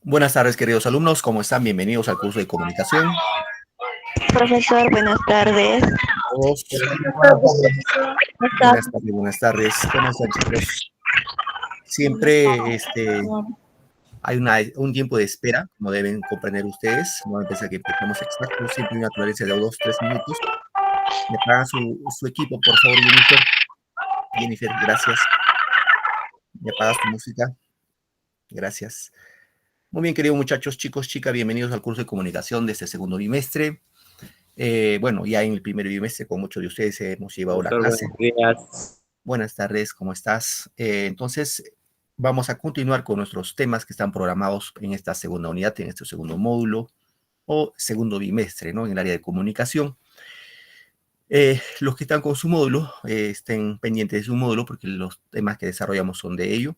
Buenas tardes, queridos alumnos. ¿Cómo están? Bienvenidos al curso de comunicación. Profesor, buenas tardes. Todos. Buenas Buenas tardes. tardes, buenas tardes. ¿Cómo están, chicos? Siempre hay un tiempo de espera, como deben comprender ustedes. No a empezar que empezamos exacto, siempre una tolerancia de 2 o 3 minutos. ¿Me pagan su equipo, por favor, Jennifer? Jennifer, gracias. ¿Me apagas tu música? Gracias. Muy bien, queridos muchachos, chicos, chicas, bienvenidos al curso de comunicación de este segundo bimestre. Bueno, ya en el primer bimestre con muchos de ustedes hemos llevado la Profesor, clase. buenos días. Buenas tardes, ¿cómo estás? Entonces, vamos a continuar con nuestros temas que están programados en esta segunda unidad, en este segundo módulo o segundo bimestre, ¿no? En el área de comunicación. Los que están con su módulo, estén pendientes de su módulo porque los temas que desarrollamos son de ello.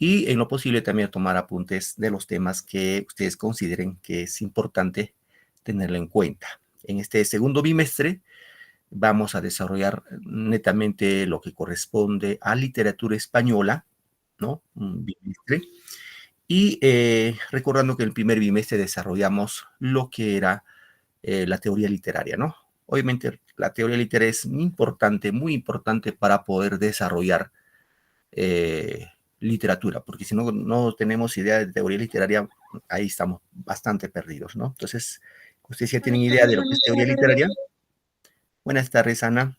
Y en lo posible también tomar apuntes de los temas que ustedes consideren que es importante tenerlo en cuenta. En este segundo bimestre vamos a desarrollar netamente lo que corresponde a literatura española, ¿no? Un bimestre. Y recordando que en el primer bimestre desarrollamos lo que era la teoría literaria, ¿no? Obviamente la teoría literaria es muy importante para poder desarrollar literatura, porque si no, no tenemos idea de teoría literaria, ahí estamos bastante perdidos, ¿no? Entonces, ¿ustedes ya tienen idea de lo que es teoría literaria? Buenas tardes, Ana.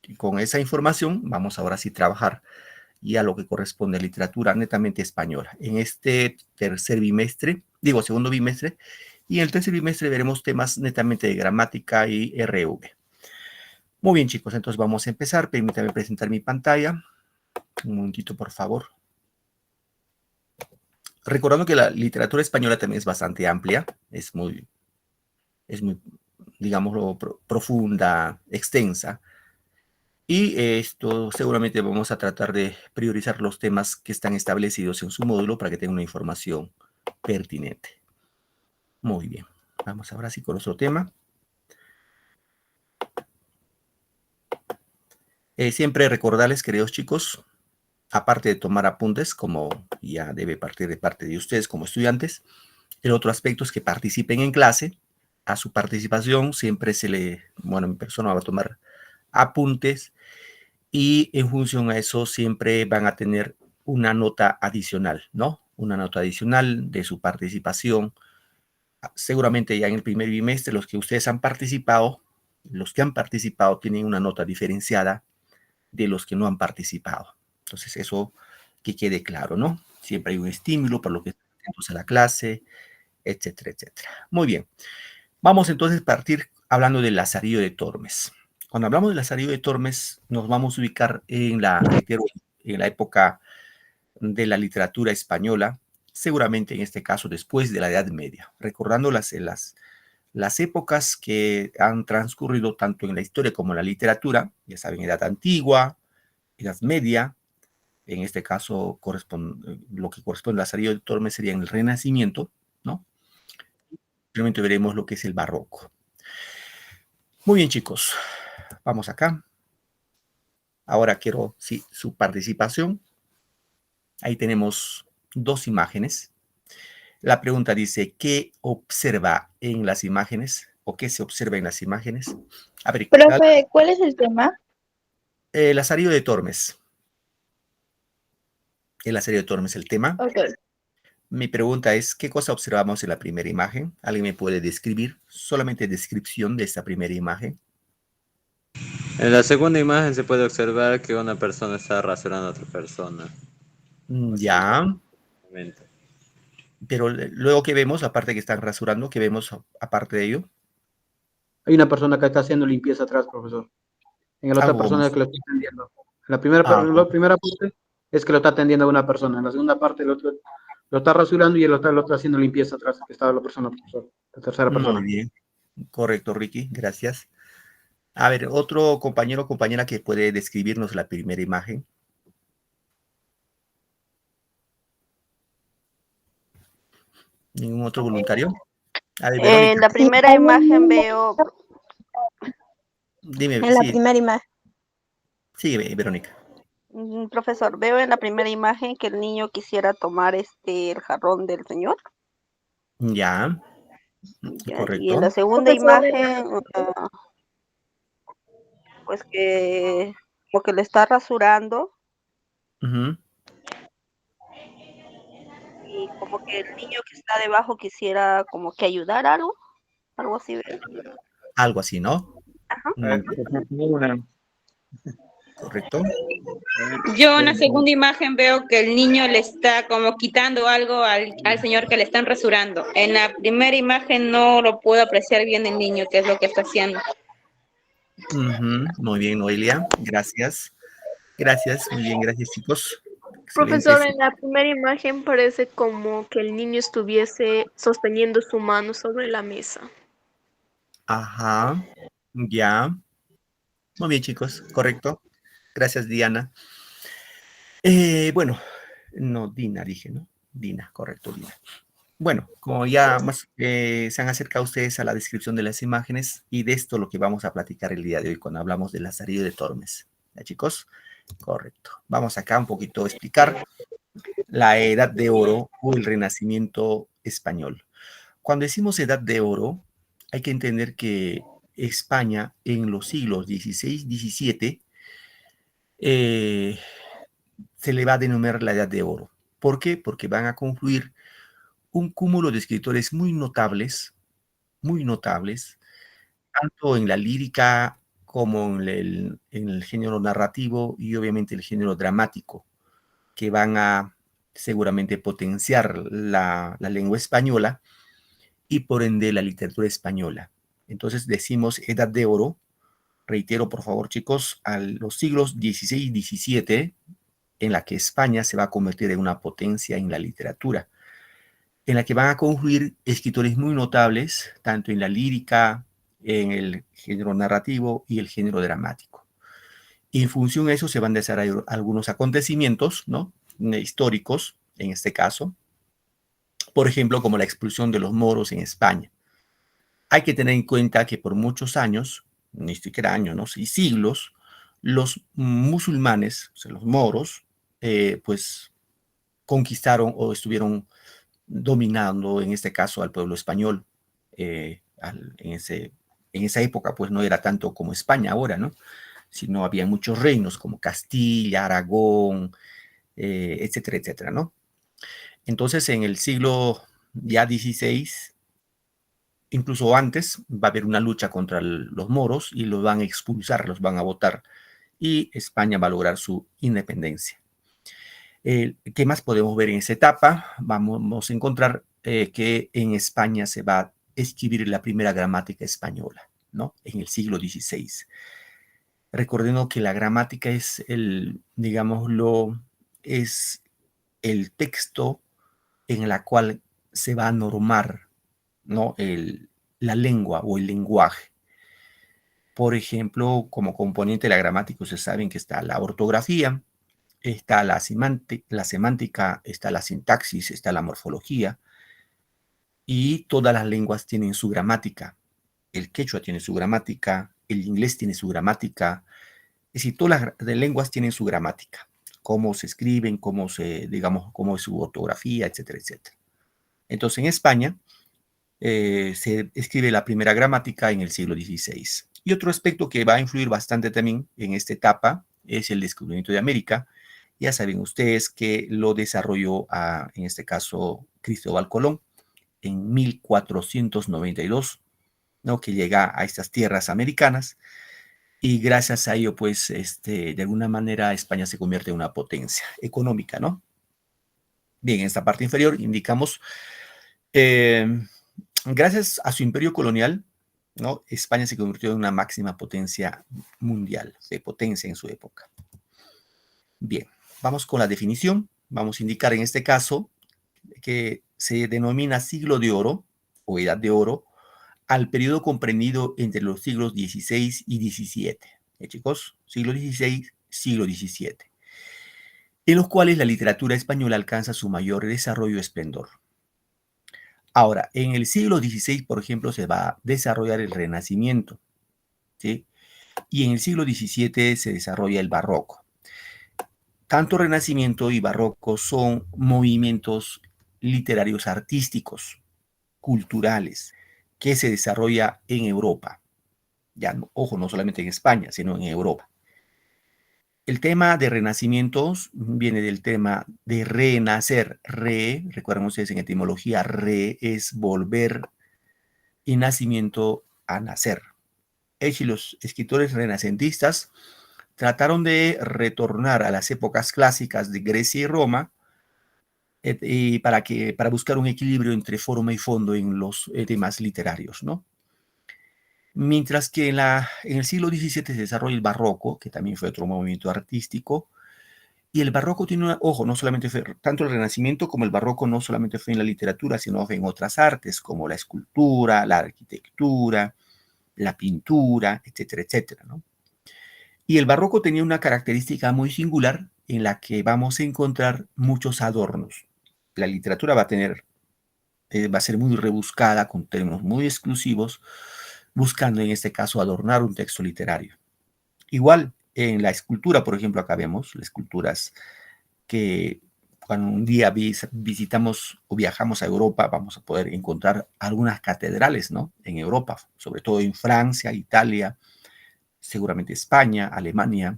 Y con esa información vamos ahora sí a trabajar ya lo que corresponde a literatura netamente española. En este segundo bimestre, y en el tercer bimestre veremos temas netamente de gramática y RV. Muy bien, chicos, entonces vamos a empezar. Permítanme presentar mi pantalla. Un momentito, por favor. Recordando que la literatura española también es bastante amplia, es muy digámoslo, profunda, extensa. Y esto seguramente vamos a tratar de priorizar los temas que están establecidos en su módulo para que tengan una información pertinente. Muy bien. Vamos ahora sí con otro tema. Siempre recordarles, queridos chicos, aparte de tomar apuntes, como ya debe partir de parte de ustedes como estudiantes, el otro aspecto es que participen en clase. A su participación siempre mi persona va a tomar apuntes y en función a eso siempre van a tener una nota adicional, ¿no? Una nota adicional de su participación. Seguramente ya en el primer bimestre los que ustedes han participado, los que han participado tienen una nota diferenciada de los que no han participado. Entonces eso que quede claro, ¿no? Siempre hay un estímulo para los que están atentos a la clase, etcétera, etcétera. Muy bien. Vamos entonces a partir hablando del Lazarillo de Tormes. Cuando hablamos del Lazarillo de Tormes, nos vamos a ubicar en la época de la literatura española, seguramente en este caso después de la Edad Media, recordando las épocas que han transcurrido tanto en la historia como en la literatura, ya saben, Edad Antigua, Edad Media, en este caso lo que corresponde al Lazarillo de Tormes sería en el Renacimiento, ¿no? Realmente veremos lo que es el Barroco. Muy bien, chicos. Vamos acá. Ahora quiero, sí, su participación. Ahí tenemos dos imágenes. La pregunta dice, ¿qué observa en las imágenes? ¿O qué se observa en las imágenes? A ver, Profe, ¿cuál es el tema? Lazarillo de Tormes. El Lazarillo de Tormes, el tema. Ok. Mi pregunta es, ¿qué cosa observamos en la primera imagen? ¿Alguien me puede describir? Solamente descripción de esta primera imagen. En la segunda imagen se puede observar que una persona está rasurando a otra persona. Ya, pero luego que vemos, la parte que están rasurando, ¿qué vemos aparte de ello? Hay una persona que está haciendo limpieza atrás, profesor. En la otra Algo persona vamos. que lo está atendiendo. La primera parte es que lo está atendiendo a una persona. En la segunda parte lo está rasurando y lo está haciendo limpieza atrás, que estaba la persona, profesor. La tercera persona. Muy bien. Correcto, Ricky. Gracias. A ver, otro compañero o compañera que puede describirnos la primera imagen. ¿Ningún otro voluntario? A ver, Verónica. En la primera imagen veo, Dime, en la primera imagen, sigue, Verónica. profesor, veo en la primera imagen que el niño quisiera tomar el jarrón del señor. Ya, Ya, y en correcto. la segunda imagen, pues que como que le está rasurando Ujú. y como que el niño que está debajo quisiera como que ayudar algo así. Algo así, ¿no? Ajá. Correcto. Yo en la segunda imagen veo que el niño le está como quitando algo al señor que le están rasurando. En la primera imagen no lo puedo apreciar bien el niño, qué es lo que está haciendo. Ujú. Muy bien, Noelia. Gracias. Gracias. Muy bien, gracias, chicos. Excelente. Profesor, en la primera imagen parece como que el niño estuviese sosteniendo su mano sobre la mesa. Ajá. Ya. Muy bien, chicos. Correcto. Gracias, Diana. Bueno, no, Dina dije, ¿no? Dina, correcto, Dina. Bueno, como ya más se han acercado ustedes a la descripción de las imágenes y de esto lo que vamos a platicar el día de hoy cuando hablamos de Lazarillo de Tormes. ¿Ya, chicos? Correcto. Vamos acá un poquito a explicar la Edad de Oro o el Renacimiento español. Cuando decimos Edad de Oro, hay que entender que España en los siglos XVI, XVII se le va a denominar la Edad de Oro. ¿Por qué? Porque van a confluir un cúmulo de escritores muy notables, tanto en la lírica como en el género narrativo y obviamente el género dramático, que van a seguramente potenciar la lengua española y por ende la literatura española. Entonces decimos Edad de Oro, reitero por favor chicos, a los siglos XVI y XVII, en la que España se va a convertir en una potencia en la literatura, en la que van a confluir escritores muy notables, tanto en la lírica, en el género narrativo y el género dramático. Y en función de eso se van a desarrollar algunos acontecimientos, ¿no? Históricos, en este caso, por ejemplo, como la expulsión de los moros en España. Hay que tener en cuenta que por muchos años, ni siquiera años, ¿no? Y siglos, los musulmanes, o sea, los moros, pues conquistaron o estuvieron dominando, en este caso, al pueblo español. En esa época, pues no era tanto como España ahora, ¿no? Sino había muchos reinos como Castilla, Aragón, etcétera, etcétera, ¿no? Entonces, en el siglo ya XVI, incluso antes, va a haber una lucha contra los moros y los van a expulsar, los van a votar y España va a lograr su independencia. ¿Qué más podemos ver en esa etapa? Vamos a encontrar que en España se va a escribir la primera gramática española, ¿no? En el siglo XVI. Recordemos que la gramática es es el texto en la cual se va a normar, ¿no? La lengua o el lenguaje. Por ejemplo, como componente de la gramática, ustedes saben que está la ortografía, está la semántica, está la sintaxis, está la morfología, y todas las lenguas tienen su gramática. El quechua tiene su gramática, el inglés tiene su gramática, es decir, todas las lenguas tienen su gramática, cómo se escriben, digamos, cómo es su ortografía, etcétera, etcétera. Entonces, en España se escribe la primera gramática en el siglo XVI. Y otro aspecto que va a influir bastante también en esta etapa es el descubrimiento de América. Ya saben ustedes que lo desarrolló, en este caso, Cristóbal Colón en 1492, ¿no? Que llega a estas tierras americanas y gracias a ello, pues, de alguna manera España se convierte en una potencia económica, ¿no? Bien, en esta parte inferior indicamos, gracias a su imperio colonial, ¿no? España se convirtió en una máxima potencia mundial, de potencia en su época. Bien, vamos con la definición. Vamos a indicar en este caso que se denomina siglo de oro o edad de oro al periodo comprendido entre los siglos XVI y XVII. Chicos, siglo XVI, siglo XVII, en los cuales la literatura española alcanza su mayor desarrollo y esplendor. Ahora, en el siglo XVI, por ejemplo, se va a desarrollar el Renacimiento, ¿sí? Y en el siglo XVII se desarrolla el Barroco. Tanto Renacimiento y Barroco son movimientos literarios artísticos, culturales que se desarrolla en Europa. Ya, ojo, no solamente en España, sino en Europa. El tema de renacimientos viene del tema de renacer. Recuerden ustedes en etimología, es volver y nacimiento a nacer. Y los escritores renacentistas trataron de retornar a las épocas clásicas de Grecia y Roma y para buscar un equilibrio entre forma y fondo en los temas literarios, ¿no? Mientras que en el siglo XVII se desarrolla el barroco, que también fue otro movimiento artístico, y el barroco tiene ojo, no solamente fue, tanto el Renacimiento como el barroco no solamente fue en la literatura, sino en otras artes, como la escultura, la arquitectura, la pintura, etcétera, etcétera, ¿no? Y el barroco tenía una característica muy singular en la que vamos a encontrar muchos adornos. La literatura va a ser muy rebuscada, con términos muy exclusivos, buscando en este caso adornar un texto literario. Igual en la escultura, por ejemplo, acá vemos las esculturas que cuando un día visitamos o viajamos a Europa, vamos a poder encontrar algunas catedrales, ¿no? En Europa, sobre todo en Francia, Italia, seguramente España, Alemania,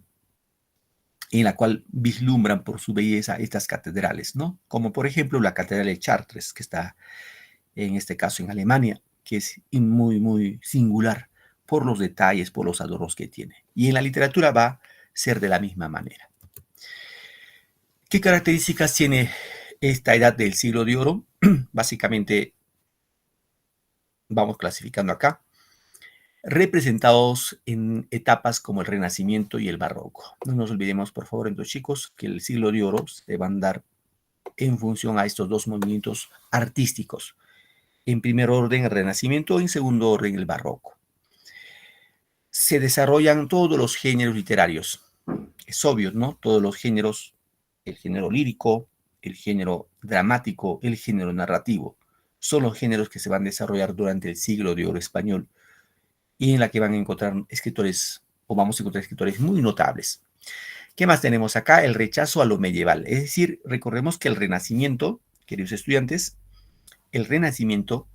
en la cual vislumbran por su belleza estas catedrales, ¿no? Como por ejemplo la Catedral de Chartres, que está en este caso en Alemania, que es muy, muy singular por los detalles, por los adornos que tiene. Y en la literatura va a ser de la misma manera. ¿Qué características tiene esta edad del siglo de oro? Básicamente, vamos clasificando acá, representados en etapas como el Renacimiento y el Barroco. No nos olvidemos, por favor, entonces, chicos, que el siglo de oro se va a dar en función a estos dos movimientos artísticos. En primer orden, el Renacimiento, en segundo orden, el Barroco. Se desarrollan todos los géneros literarios. Es obvio, ¿no? Todos los géneros, el género lírico, el género dramático, el género narrativo, son los géneros que se van a desarrollar durante el siglo de oro español y en la que van a encontrar escritores, o vamos a encontrar escritores muy notables. ¿Qué más tenemos acá? El rechazo a lo medieval. Es decir, recordemos que el Renacimiento, queridos estudiantes, el Renacimiento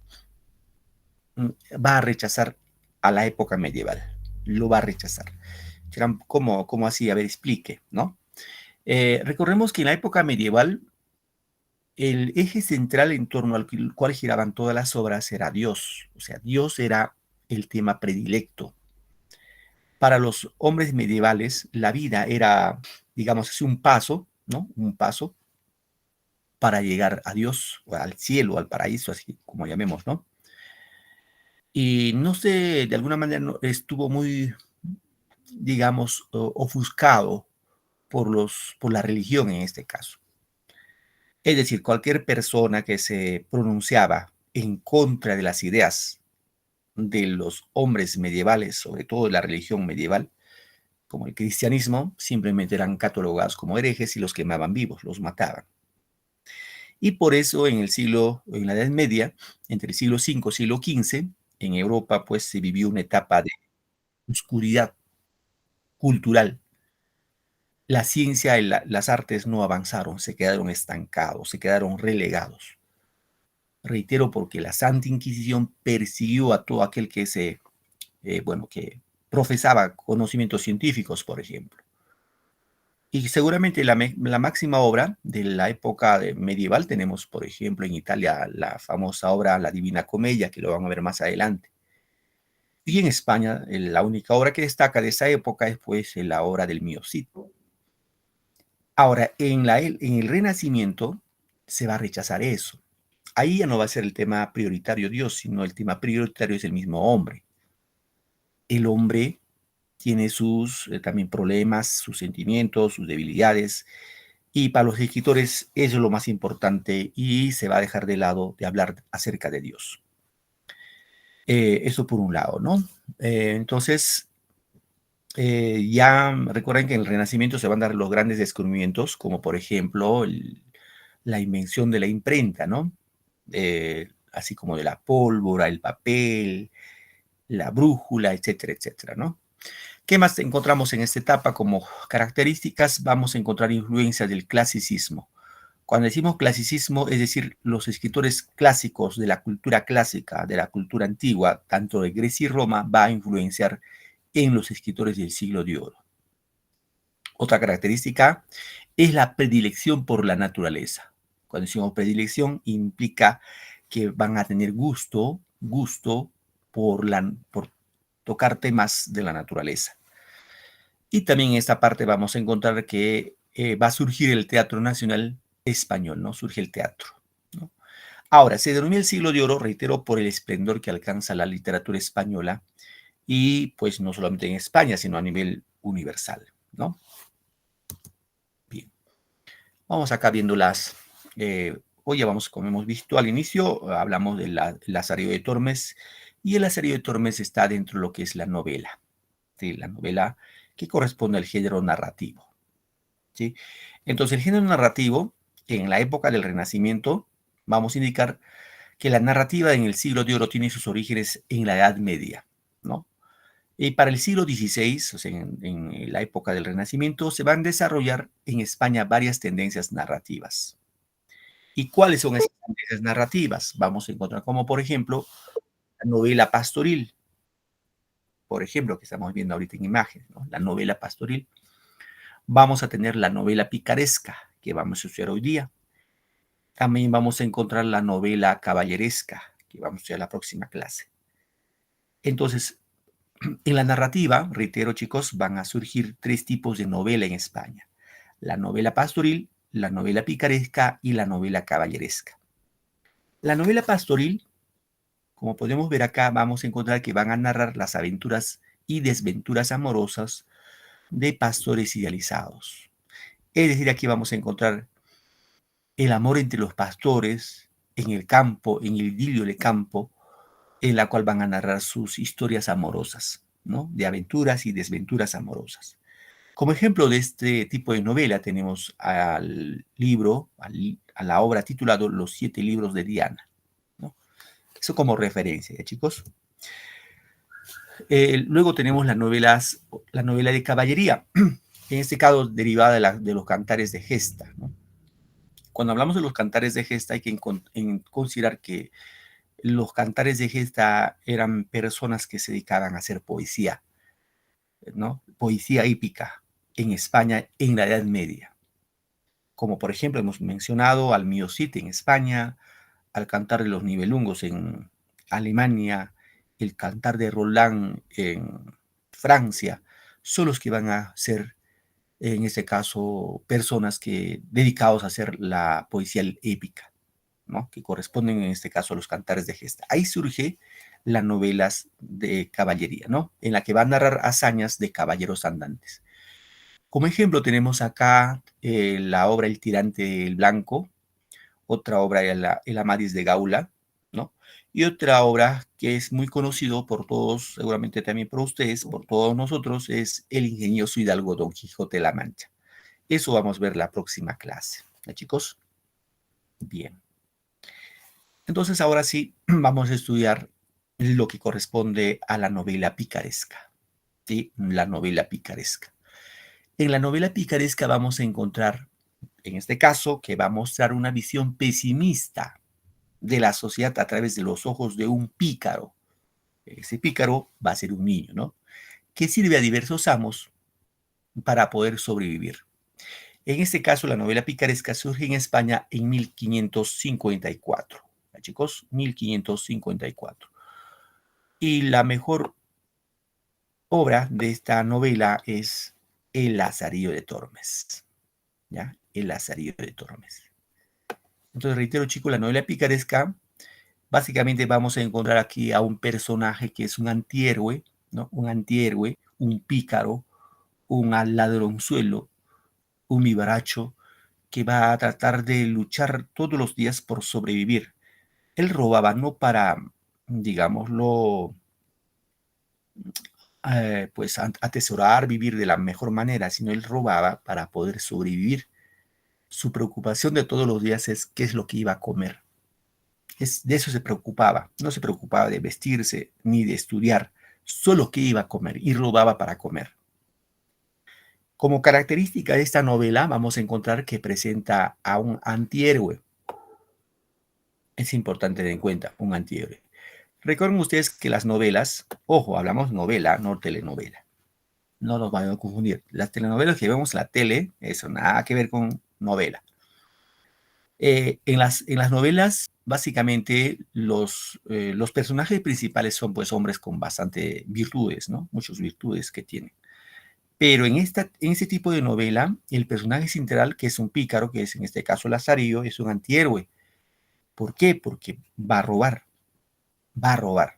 va a rechazar a la época medieval. Lo va a rechazar. ¿Cómo así? A ver, explique, ¿no? Recordemos que en la época medieval, el eje central en torno al cual giraban todas las obras era Dios. O sea, Dios era el tema predilecto. Para los hombres medievales, la vida era, digamos así, un paso, ¿no? Un paso para llegar a Dios, o al cielo, al paraíso, así como llamemos, ¿no? Y no sé, de alguna manera estuvo muy, digamos, ofuscado por la religión en este caso. Es decir, cualquier persona que se pronunciaba en contra de las ideas de los hombres medievales, sobre todo de la religión medieval, como el cristianismo, simplemente eran catalogados como herejes y los quemaban vivos, los mataban. Y por eso en la Edad Media, entre el siglo V y siglo XV, en Europa pues se vivió una etapa de oscuridad cultural. La ciencia y las artes no avanzaron, se quedaron estancados, se quedaron relegados. Reitero, porque la Santa Inquisición persiguió a todo aquel que que profesaba conocimientos científicos, por ejemplo. Y seguramente la máxima obra de la época medieval tenemos, por ejemplo, en Italia, la famosa obra La Divina Comedia, que lo van a ver más adelante. Y en España, la única obra que destaca de esa época es pues la obra del Mio Cid. Ahora, en el Renacimiento se va a rechazar eso. Ahí ya no va a ser el tema prioritario Dios, sino el tema prioritario es el mismo hombre. El hombre tiene sus también problemas, sus sentimientos, sus debilidades, y para los escritores eso es lo más importante y se va a dejar de lado de hablar acerca de Dios. Eso por un lado, ¿no? Entonces, ya recuerden que en el Renacimiento se van a dar los grandes descubrimientos, como por ejemplo la invención de la imprenta, ¿no? Así como de la pólvora, el papel, la brújula, etcétera, etcétera, ¿no? ¿Qué más encontramos en esta etapa como características? Vamos a encontrar influencias del clasicismo, Cuando decimos clasicismo, es decir, los escritores clásicos de la cultura clásica, de la cultura antigua, tanto de Grecia y Roma, va a influenciar en los escritores del siglo de oro. Otra característica es la predilección por la naturaleza. Cuando decimos predilección, implica que van a tener gusto por tocar temas de la naturaleza. Y también en esta parte vamos a encontrar que va a surgir el Teatro Nacional Español, ¿no? Surge el teatro, ¿no? Ahora, se denomina el siglo de oro, reitero, por el esplendor que alcanza la literatura española y pues no solamente en España, sino a nivel universal, ¿no? Bien. Vamos acá viendo hoy ya vamos, como hemos visto al inicio, hablamos del Lazarillo de Tormes, y el Lazarillo de Tormes está dentro de lo que es la novela, ¿sí? La novela que corresponde al género narrativo, ¿sí? Entonces, el género narrativo, en la época del Renacimiento, vamos a indicar que la narrativa en el siglo de oro tiene sus orígenes en la Edad Media, ¿no? Y para el siglo XVI, o sea, en la época del Renacimiento, se van a desarrollar en España varias tendencias narrativas. ¿Y cuáles son esas tendencias narrativas? Vamos a encontrar como, por ejemplo, la novela pastoril, por ejemplo, que estamos viendo ahorita en imagen, ¿no? La novela pastoril. Vamos a tener la novela picaresca, que vamos a estudiar hoy día. También vamos a encontrar la novela caballeresca, que vamos a estudiar la próxima clase. Entonces, en la narrativa, reitero chicos, van a surgir 3 tipos de novela en España. La novela pastoril, la novela picaresca y la novela caballeresca. La novela pastoril, como podemos ver acá, vamos a encontrar que van a narrar las aventuras y desventuras amorosas de pastores idealizados. Es decir, aquí vamos a encontrar el amor entre los pastores en el campo, en el idilio del campo, en la cual van a narrar sus historias amorosas, ¿no? De aventuras y desventuras amorosas. Como ejemplo de este tipo de novela tenemos al libro, a la obra titulado Los 7 libros de Diana, ¿no? Eso como referencia, ¿ya, chicos? Luego tenemos la novela de caballería, en este caso derivada de los cantares de gesta, ¿no? Cuando hablamos de los cantares de gesta hay que considerar que los cantares de gesta eran personas que se dedicaban a hacer poesía, ¿no? Poesía hípica en España en la Edad Media. Como por ejemplo hemos mencionado al Mio Cid en España, al cantar de los Nibelungos en Alemania, el cantar de Roland en Francia, son los que van a ser, en este caso, personas dedicados a hacer la poesía épica, ¿no? Que corresponden en este caso a los cantares de gesta. Ahí surge las novelas de caballería, ¿no? En la que va a narrar hazañas de caballeros andantes. Como ejemplo tenemos acá la obra El tirante el blanco, otra obra El Amadís de Gaula, ¿no? Y otra obra que es muy conocido por todos, seguramente también por ustedes, por todos nosotros, es El ingenioso hidalgo Don Quijote de la Mancha. Eso vamos a ver la próxima clase, ¿ya, chicos? Bien. Entonces ahora sí vamos a estudiar lo que corresponde a la novela picaresca, ¿sí? La novela picaresca. En la novela picaresca vamos a encontrar, en este caso, que va a mostrar una visión pesimista de la sociedad a través de los ojos de un pícaro. Ese pícaro va a ser un niño, ¿no? Que sirve a diversos amos para poder sobrevivir. En este caso, la novela picaresca surge en España en 1554. ¿Ya, chicos? 1554. Y la mejor obra de esta novela es El Lazarillo de Tormes, ¿ya? El Lazarillo de Tormes. Entonces, reitero, chicos, la novela picaresca, básicamente vamos a encontrar aquí a un personaje que es un antihéroe, ¿no? Un antihéroe, un pícaro, un ladronzuelo, un vivaracho, que va a tratar de luchar todos los días por sobrevivir. Él robaba no para, digámoslo, pues atesorar, vivir de la mejor manera, sino él robaba para poder sobrevivir. Su preocupación de todos los días es qué es lo que iba a comer. De eso se preocupaba. No se preocupaba de vestirse ni de estudiar, solo qué iba a comer, y robaba para comer. Como característica de esta novela vamos a encontrar que presenta a un antihéroe. Es importante tener en cuenta un antihéroe. Recuerden ustedes que las novelas, ojo, hablamos novela, no telenovela. No nos vayan a confundir. Las telenovelas que vemos en la tele, eso nada que ver con novela. En las novelas, básicamente, los personajes principales son pues hombres con bastante virtudes, ¿no? Muchas virtudes que tienen. Pero en este tipo de novela, el personaje central, que es un pícaro, que es en este caso Lazarillo, es un antihéroe. ¿Por qué? Porque va a robar. Va a robar.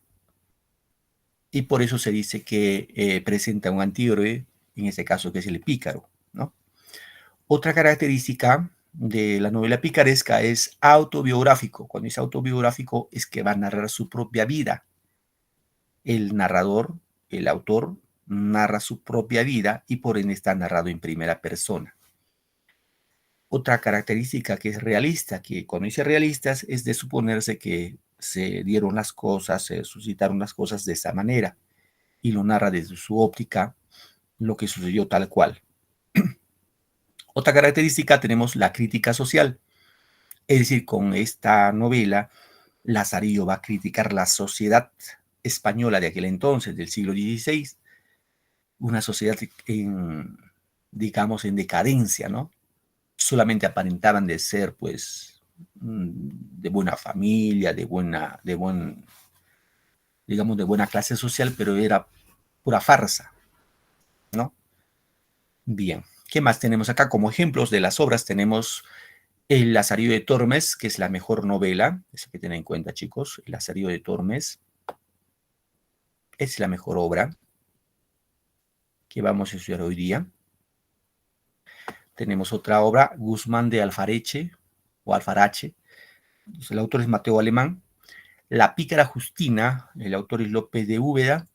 Y por eso se dice que presenta un antihéroe, en este caso que es el pícaro, ¿no? Otra característica de la novela picaresca es autobiográfico. Cuando dice autobiográfico es que va a narrar su propia vida. El narrador, el autor, narra su propia vida y por ende está narrado en primera persona. Otra característica que es realista, que cuando dice realistas es de suponerse que se dieron las cosas, se suscitaron las cosas de esa manera y lo narra desde su óptica, lo que sucedió tal cual. Otra característica tenemos la crítica social. Es decir, con esta novela, Lazarillo va a criticar la sociedad española de aquel entonces, del siglo XVI, una sociedad digamos, en decadencia, ¿no? Solamente aparentaban de ser, pues, de buena familia, digamos, de buena clase social, pero era pura farsa, ¿no? Bien, ¿qué más tenemos acá? Como ejemplos de las obras tenemos El Lazarillo de Tormes, que es la mejor novela, eso que tener en cuenta, chicos. El Lazarillo de Tormes es la mejor obra que vamos a estudiar hoy día. Tenemos otra obra, Guzmán de Alfarache, o Alfarache. El autor es Mateo Alemán. La Pícara Justina, el autor es López de Úbeda.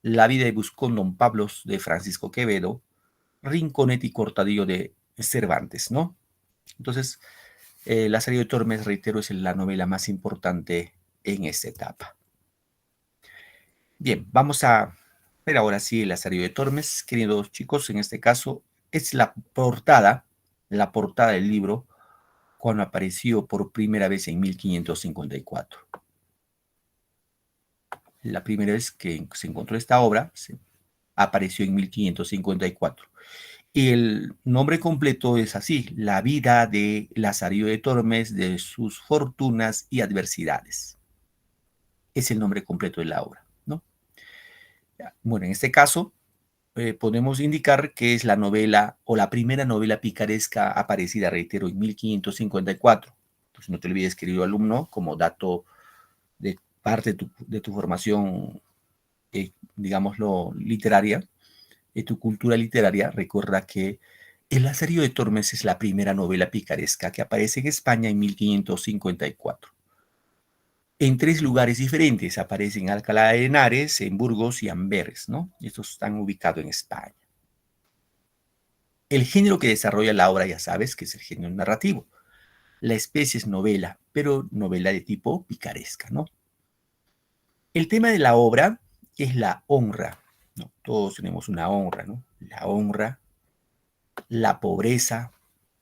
La vida de Buscón Don Pablos, de Francisco Quevedo. Rinconete y Cortadillo, de Cervantes, ¿no? Entonces, Lazarillo de Tormes, reitero, es la novela más importante en esta etapa. Bien, vamos a ver ahora sí el Lazarillo de Tormes. Queridos chicos, en este caso es la portada del libro cuando apareció por primera vez en 1554. La primera vez que se encontró esta obra apareció en 1554. Y el nombre completo es así: La vida de Lazarillo de Tormes, de sus fortunas y adversidades. Es el nombre completo de la obra, ¿no? Bueno, en este caso podemos indicar que es la novela o la primera novela picaresca aparecida, reitero, en 1554. Entonces no te olvides, querido alumno, como dato de parte de tu formación, digámoslo, literaria, de tu cultura literaria, recuerda que El Lazarillo de Tormes es la primera novela picaresca que aparece en España en 1554. En 3 lugares diferentes, aparece en Alcalá de Henares, en Burgos y Amberes, ¿no? Estos están ubicados en España. El género que desarrolla la obra, ya sabes, que es el género narrativo. La especie es novela, pero novela de tipo picaresca, ¿no? El tema de la obra es la honra, ¿no? Todos tenemos una honra, ¿no? La honra, la pobreza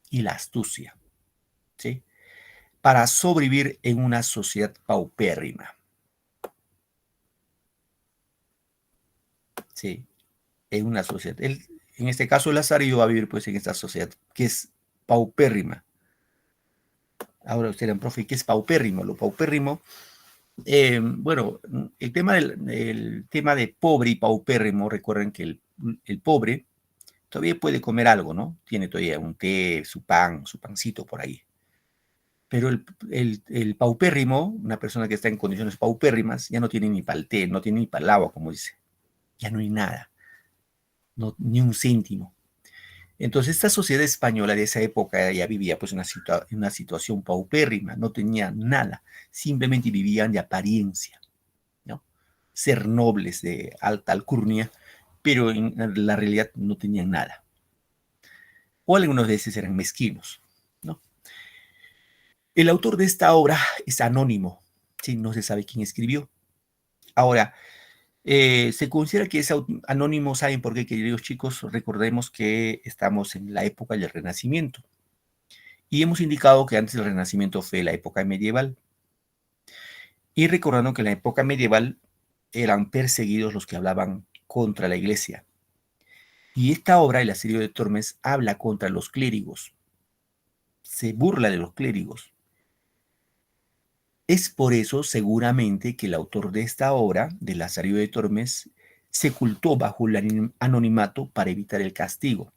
y la astucia, ¿sí? Para sobrevivir en una sociedad paupérrima. Sí, en una sociedad. En este caso, Lazarillo va a vivir pues en esta sociedad que es paupérrima. Ahora usted dirán, profe, ¿qué es paupérrimo? Lo paupérrimo, bueno, el tema de pobre y paupérrimo, recuerden que el pobre todavía puede comer algo, ¿no? Tiene todavía un té, su pan, su pancito por ahí. Pero el paupérrimo, una persona que está en condiciones paupérrimas, ya no tiene ni para el té, no tiene ni para el agua, como dice. Ya no hay nada, no, ni un céntimo. Entonces, esta sociedad española de esa época ya vivía pues una situación paupérrima, no tenía nada, simplemente vivían de apariencia, ¿no? Ser nobles de alta alcurnia, pero en la realidad no tenían nada. O algunos de esos eran mezquinos, ¿no? El autor de esta obra es anónimo, ¿sí? No se sabe quién escribió. Ahora, Se considera que es anónimo, ¿saben por qué, queridos chicos? Recordemos que estamos en la época del Renacimiento. Y hemos indicado que antes del Renacimiento fue la época medieval. Y recordando que en la época medieval eran perseguidos los que hablaban contra la iglesia. Y esta obra, El Asedio de Tormes, habla contra los clérigos. Se burla de los clérigos. Es por eso, seguramente, que el autor de esta obra, del Asedio de Tormes, se ocultó bajo el anonimato para evitar el castigo,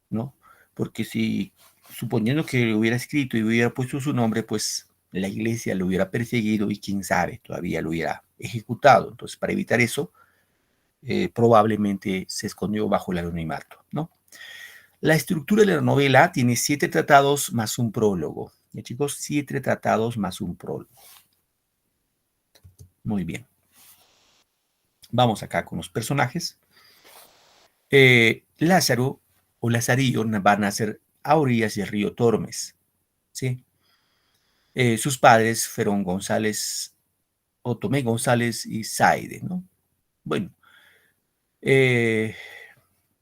¿no? Porque si, suponiendo que lo hubiera escrito y hubiera puesto su nombre, pues la iglesia lo hubiera perseguido y quién sabe, todavía lo hubiera ejecutado. Entonces, para evitar eso, probablemente se escondió bajo el anonimato, ¿no? La estructura de la novela tiene 7 tratados más un prólogo. ¿Ya, chicos? 7 tratados más un prólogo. Muy bien. Vamos acá con los personajes. Lázaro o Lazarillo va a nacer a orillas del río Tormes, ¿sí? Sus padres fueron González, o Tomé González y Zaide, ¿no? Bueno,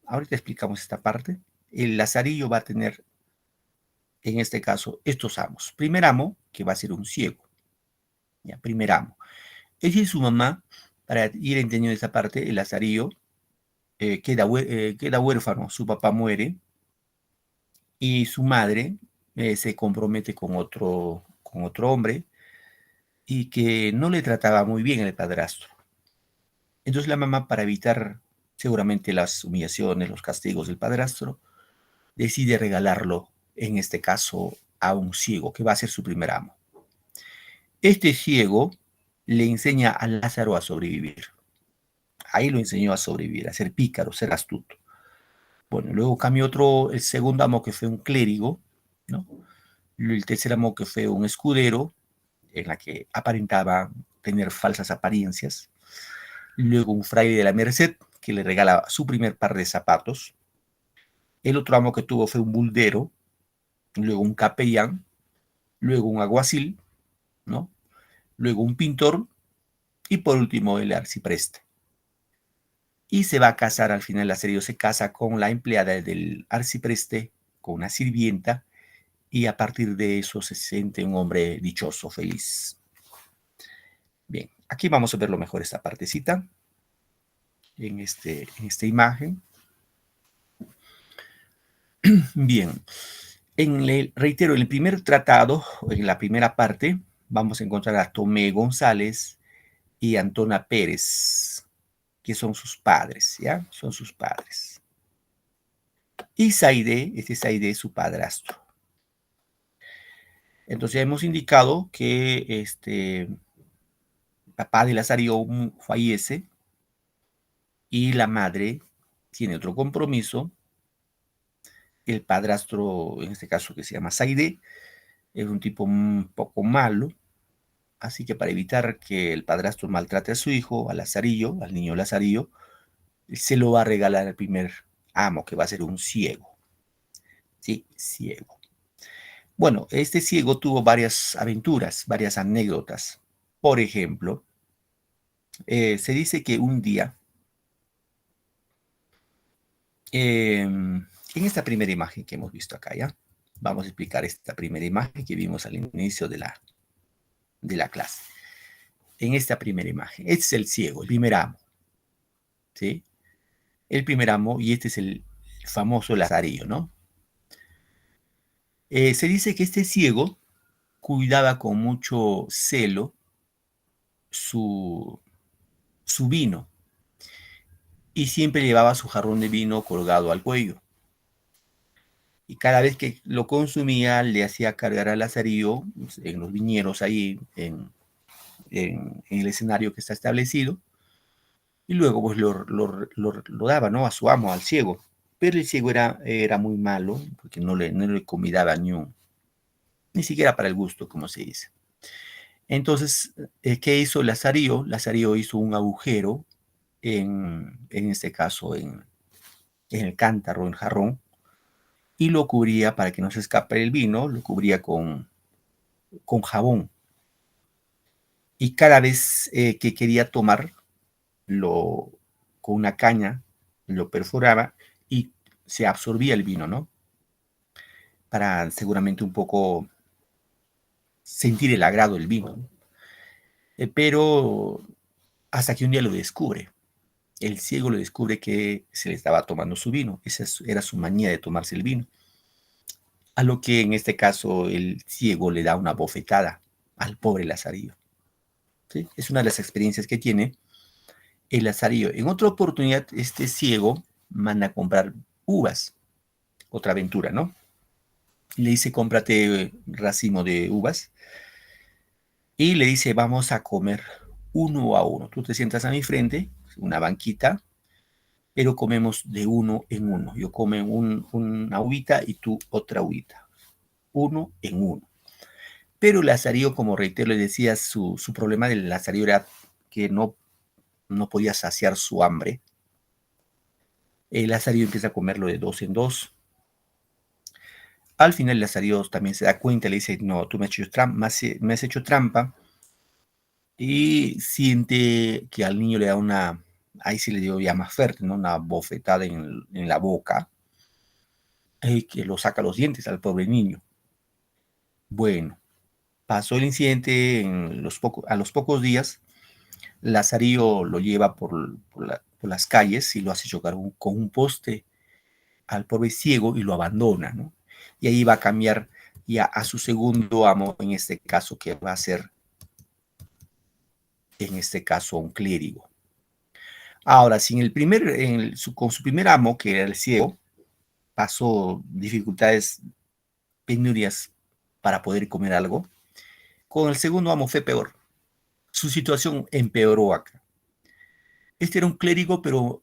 ahorita explicamos esta parte. El Lazarillo va a tener, en este caso, estos amos. Primer amo, que va a ser un ciego. Ya, primer amo. Ella y su mamá, para ir entendiendo esta parte, el Lazarillo queda huérfano. Su papá muere y su madre se compromete con otro hombre y que no le trataba muy bien el padrastro. Entonces la mamá, para evitar seguramente las humillaciones, los castigos del padrastro, decide regalarlo, en este caso, a un ciego, que va a ser su primer amo. Este ciego le enseña a Lázaro a sobrevivir. Ahí lo enseñó a sobrevivir, a ser pícaro, ser astuto. Bueno, luego cambió el segundo amo, que fue un clérigo, ¿no? El tercer amo, que fue un escudero, en la que aparentaba tener falsas apariencias. Luego un fraile de la Merced, que le regala su primer par de zapatos. El otro amo que tuvo fue un buldero, luego un capellán, luego un alguacil, ¿no? Luego un pintor y por último el arcipreste. Y se va a casar, al final Lazarillo se casa con la empleada del arcipreste, con una sirvienta, y a partir de eso se siente un hombre dichoso, feliz. Bien, aquí vamos a ver lo mejor esta partecita, en esta imagen. Bien, reitero, en el primer tratado, en la primera parte, vamos a encontrar a Tomé González y Antona Pérez, que son sus padres, ¿ya? Son sus padres. Y Zaide, Zaide es su padrastro. Entonces ya hemos indicado que el papá de Lazarillo fallece y la madre tiene otro compromiso. El padrastro, en este caso que se llama Zaide, es un tipo un poco malo, así que para evitar que el padrastro maltrate a su hijo, a Lazarillo, al niño Lazarillo, se lo va a regalar al primer amo, que va a ser un ciego. Sí, ciego. Bueno, este ciego tuvo varias aventuras, varias anécdotas. Por ejemplo, se dice que un día, en esta primera imagen que hemos visto acá, ¿ya? Vamos a explicar esta primera imagen que vimos al inicio de la clase. En esta primera imagen, este es el ciego, el primer amo, ¿sí? El primer amo, y este es el famoso Lazarillo, ¿no? Se dice que este ciego cuidaba con mucho celo su vino y siempre llevaba su jarrón de vino colgado al cuello. Y cada vez que lo consumía, le hacía cargar al Lazarillo en los viñeros ahí en el escenario que está establecido, y luego pues lo daba, ¿no? A su amo, al ciego. Pero el ciego era muy malo, porque no le convidaba ni siquiera para el gusto, como se dice. Entonces, ¿qué hizo Lazarillo? Lazarillo hizo un agujero, en este caso, en el cántaro, en el jarrón, y lo cubría, para que no se escape el vino, lo cubría con jabón. y cada vez que quería tomar, con una caña lo perforaba y se absorbía el vino, ¿no? Para seguramente un poco sentir el agrado del vino, ¿no? Pero hasta que un día lo descubre. El ciego lo descubre que se le estaba tomando su vino. Esa era su manía de tomarse el vino. A lo que en este caso el ciego le da una bofetada al pobre Lazarillo. ¿Sí? Es una de las experiencias que tiene el Lazarillo. En otra oportunidad, este ciego manda a comprar uvas. Otra aventura, ¿no? Le dice, cómprate racimo de uvas. Y le dice, vamos a comer uno a uno. Tú te sientas a mi frente, una banquita, pero comemos de uno en uno. Yo como una uvita y tú otra uvita. Uno en uno. Pero Lazarillo, como reitero, le decía, su problema del Lazarillo era que no podía saciar su hambre. El Lazarillo empieza a comerlo de dos en dos. Al final Lazarillo también se da cuenta, le dice, no, tú me has hecho trampa. Y siente que al niño le da ahí sí le dio ya más fuerte, ¿no? Una bofetada en la boca, que lo saca los dientes al pobre niño. Bueno, pasó el incidente a los pocos días. Lazarillo lo lleva por las calles y lo hace chocar con un poste al pobre ciego y lo abandona, ¿no? Y ahí va a cambiar ya a su segundo amo, en este caso, que va a ser, en este caso, un clérigo. Ahora, con su primer amo, que era el ciego, pasó dificultades, penurias para poder comer algo. Con el segundo amo fue peor. Su situación empeoró acá. Este era un clérigo, pero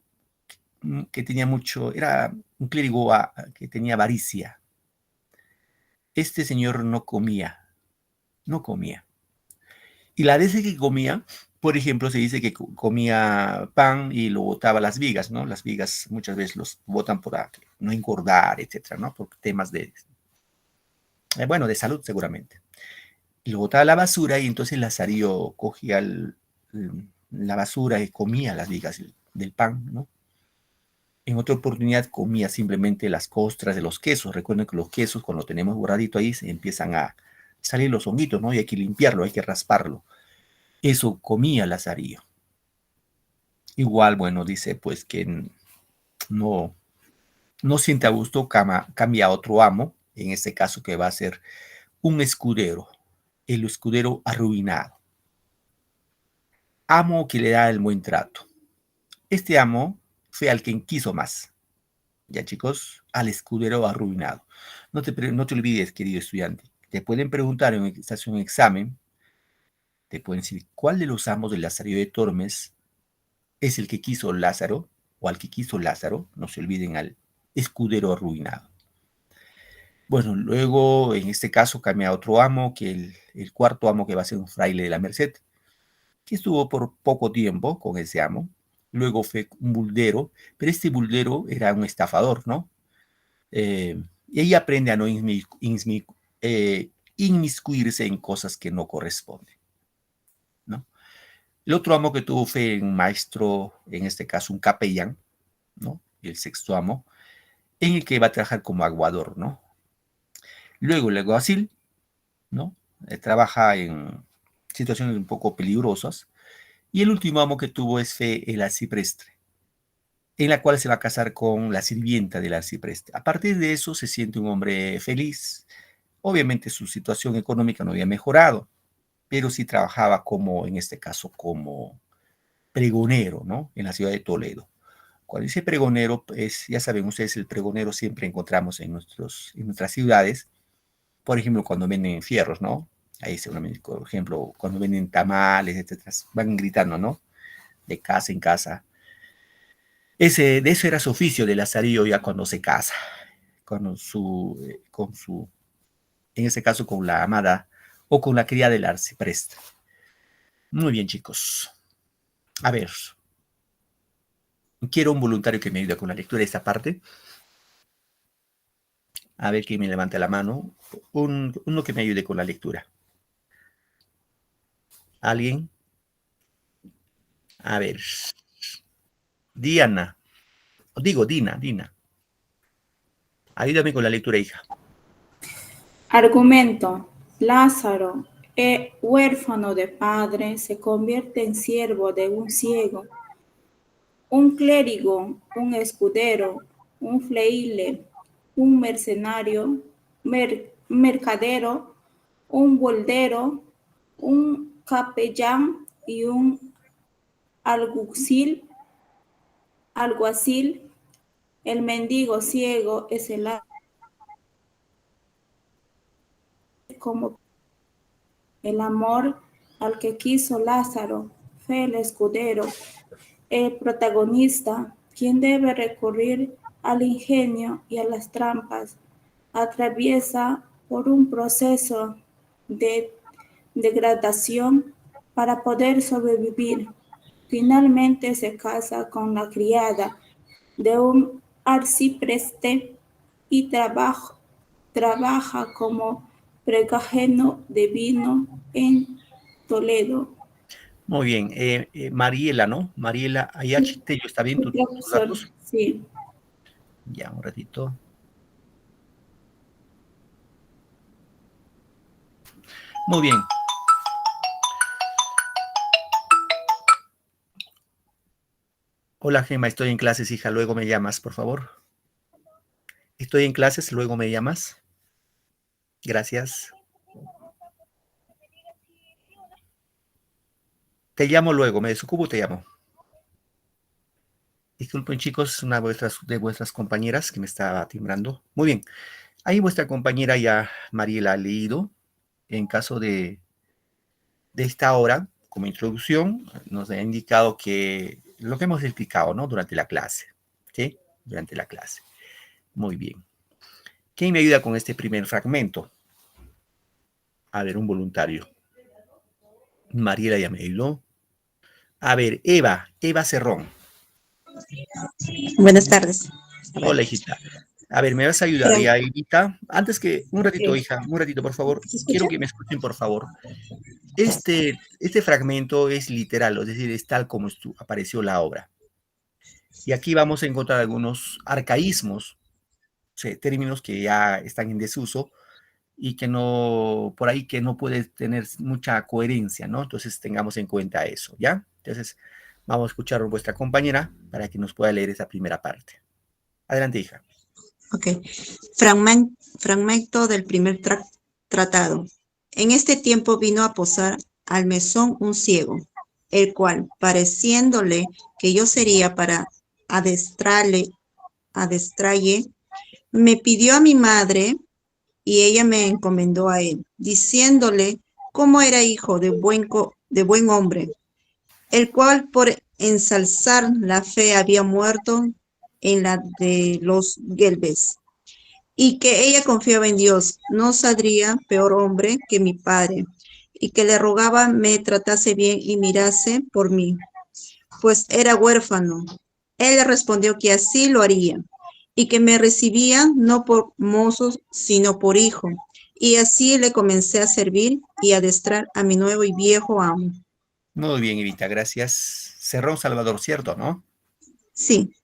que tenía era un clérigo que tenía avaricia. Este señor no comía. Y la vez que comía, por ejemplo, se dice que comía pan y lo botaba a las vigas, ¿no? Las vigas muchas veces los botan por no engordar, etcétera, ¿no? Por temas de salud seguramente. Y lo botaba a la basura y entonces Lazarillo cogía la basura y comía las vigas del pan, ¿no? En otra oportunidad comía simplemente las costras de los quesos. Recuerden que los quesos, cuando tenemos borradito ahí, se empiezan a salir los honguitos, ¿no? Y hay que limpiarlo, hay que rasparlo. Eso comía Lazarillo. Igual, bueno, dice pues que no siente a gusto, cambia a otro amo, en este caso que va a ser un escudero, el escudero arruinado. Amo que le da el buen trato. Este amo fue al quien quiso más. Ya, chicos, al escudero arruinado. No te olvides, querido estudiante, te pueden preguntar en un examen, te pueden decir, ¿cuál de los amos de Lazarillo de Tormes es el que quiso Lázaro, o al que quiso Lázaro? No se olviden, al escudero arruinado. Bueno, luego, en este caso, cambia a otro amo, que el cuarto amo, que va a ser un fraile de la Merced, que estuvo por poco tiempo con ese amo. Luego fue un buldero, pero este buldero era un estafador, ¿no? Y ahí aprende a no inmiscuirse en cosas que no corresponden, ¿no? El otro amo que tuvo fue un maestro, en este caso un capellán, ¿no? El sexto amo, en el que va a trabajar como aguador, ¿no? Luego el alguacil, ¿no? Trabaja en situaciones un poco peligrosas. Y el último amo que tuvo fue el arcipreste, en la cual se va a casar con la sirvienta del arcipreste. A partir de eso se siente un hombre feliz. Obviamente su situación económica no había mejorado, pero sí trabajaba en este caso, como pregonero, ¿no? En la ciudad de Toledo. Cuando dice pregonero, pues ya saben ustedes, el pregonero siempre encontramos en nuestras ciudades, por ejemplo, cuando venden fierros, ¿no? Ahí seguramente, por ejemplo, cuando venden tamales, etcétera, van gritando, ¿no? De casa en casa. De eso era su oficio de Lazarillo ya cuando se casa, en este caso con la amada o con la cría del arcipreste. Muy bien, chicos. A ver, quiero un voluntario que me ayude con la lectura de esta parte. A ver quién me levanta la mano. Uno que me ayude con la lectura. ¿Alguien? A ver. Diana. Digo, Dina. Ayúdame con la lectura, hija. Argumento. Lázaro, huérfano de padre, se convierte en siervo de un ciego, un clérigo, un escudero, un fraile, un mercenario, mercadero, un boldero, un capellán y un alguacil. El mendigo ciego es el como el amor al que quiso Lázaro, fue el escudero, el protagonista, quien debe recurrir al ingenio y a las trampas, atraviesa por un proceso de degradación para poder sobrevivir. Finalmente se casa con la criada de un arcipreste y trabaja como pregajeno de vino en Toledo. Muy bien. Mariela, ¿no? Mariela Ayachitello, ¿está bien tus datos? Sí. Ya, un ratito. Muy bien. Hola, Gema, estoy en clases, hija, luego me llamas, por favor. Estoy en clases, luego me llamas. Gracias. Te llamo luego, me desocupo, te llamo. Disculpen, chicos, una de vuestras compañeras que me estaba timbrando. Muy bien. Ahí vuestra compañera ya, Mariela, ha leído. En caso de esta hora, como introducción, nos ha indicado que lo que hemos explicado, ¿no? Durante la clase. ¿Sí? Durante la clase. Muy bien. ¿Quién me ayuda con este primer fragmento? A ver, un voluntario. Mariela ya me ayudó. A ver, Eva Cerrón. Buenas tardes. Hola, hijita. A ver, ¿me vas a ayudar ya, Evita? Antes que, un ratito, hija, un ratito, por favor. Quiero que me escuchen, por favor. Este fragmento es literal, es decir, es tal como apareció la obra. Y aquí vamos a encontrar algunos arcaísmos, o sea, términos que ya están en desuso y que no, por ahí que no puede tener mucha coherencia, ¿no? Entonces tengamos en cuenta eso, ¿ya? Entonces vamos a escuchar a vuestra compañera para que nos pueda leer esa primera parte. Adelante, hija. Ok. Fragmento del primer tratado. En este tiempo vino a posar al mesón un ciego, el cual, pareciéndole que yo sería para adestralle, me pidió a mi madre y ella me encomendó a él, diciéndole cómo era hijo de buen hombre, el cual por ensalzar la fe había muerto en la de los Gelbes, y que ella confiaba en Dios, no saldría peor hombre que mi padre, y que le rogaba me tratase bien y mirase por mí, pues era huérfano. Él le respondió que así lo haría, y que me recibía no por mozo, sino por hijo. Y así le comencé a servir y a adestrar a mi nuevo y viejo amo. Muy bien, Evita, gracias. Cerrón Salvador, ¿cierto, no? Sí.